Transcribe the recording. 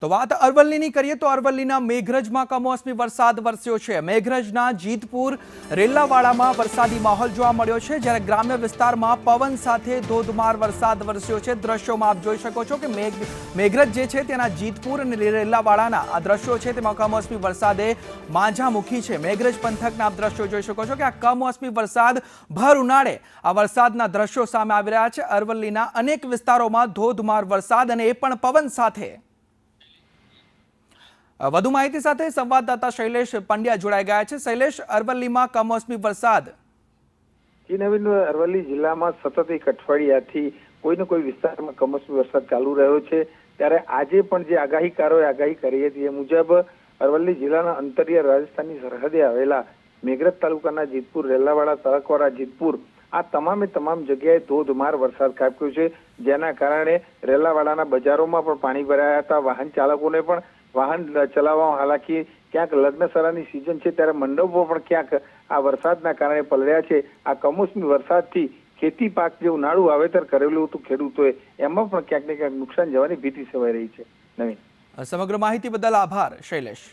તો વાત અરવલ્લીની કરીએ તો અરવલ્લીના મેઘરજમાં કમોસમી વરસાદ વરસ્યો છે। મેઘરજના જીતપુર રેલ્લાવાડામાં વરસાદી માહોલ જોવા મળ્યો છે, જ્યારે ગ્રામ્ય વિસ્તારમાં પવન સાથે ધોધમાર વરસાદ વરસ્યો છે। દ્રશ્યોમાં આપ જોઈ શકો છો કે મેઘરજ જે છે તેના જીતપુર અને રેલ્લાવાડાના આ દ્રશ્યો છે તેમાં કમોસમી વરસાદે માંઝા મૂકી છે। મેઘરજ પંથકના આપ દ્રશ્યો જોઈ શકો છો કે આ કમોસમી વરસાદ ભર ઉનાળે આ વરસાદના દ્રશ્યો સામે આવી રહ્યા છે। અરવલ્લીના અનેક વિસ્તારોમાં ધોધમાર વરસાદ અને એ પણ પવન સાથે। વધુ માહિતી સાથે સંવાદદાતા શૈલેષ પંડ્યા જોડાઈ ગયા છે। શૈલેષ, અરવલ્લીમાં કમોસમી વરસાદ। જી નવીન, અરવલ્લી જિલ્લામાં સતત એક અઠવાડિયાથી કોઈને કોઈ વિસ્તારમાં કમોસમી વરસાદ ચાલુ રહ્યો છે, ત્યારે આજે પણ જે આગાહીકારોએ આગાહી કરી હતી એ મુજબ અરવલ્લી જિલ્લાના અંતરિયાળ રાજસ્થાનની સરહદે આવેલા મેઘરજ તાલુકાના જીતપુર, રેલ્લાવાડા, તળકવાડા, જીતપુર આ તમામે તમામ જગ્યાએ ધોધમાર વરસાદ ખાબક્યો છે, જેના કારણે રેલ્લાવાડાના બજારોમાં પણ પાણી ભરાયા હતા। વાહન ચાલકોને પણ વાહન ચલાવવામાં હાલાકી, ક્યાંક લગ્નસરાની સિઝન છે ત્યારે મંડપો પણ ક્યાંક આ વરસાદના કારણે પલળ્યા છે। આ કમોસમી વરસાદથી ખેતી પાક જે ઉનાળુ વાવેતર કરેલું હતું ખેડૂતોએ એમાં પણ ક્યાંક ને ક્યાંક નુકસાન જવાની ભીતિ સેવાઈ રહી છે। નવીન, સમગ્ર માહિતી બદલ આભાર શૈલેષ।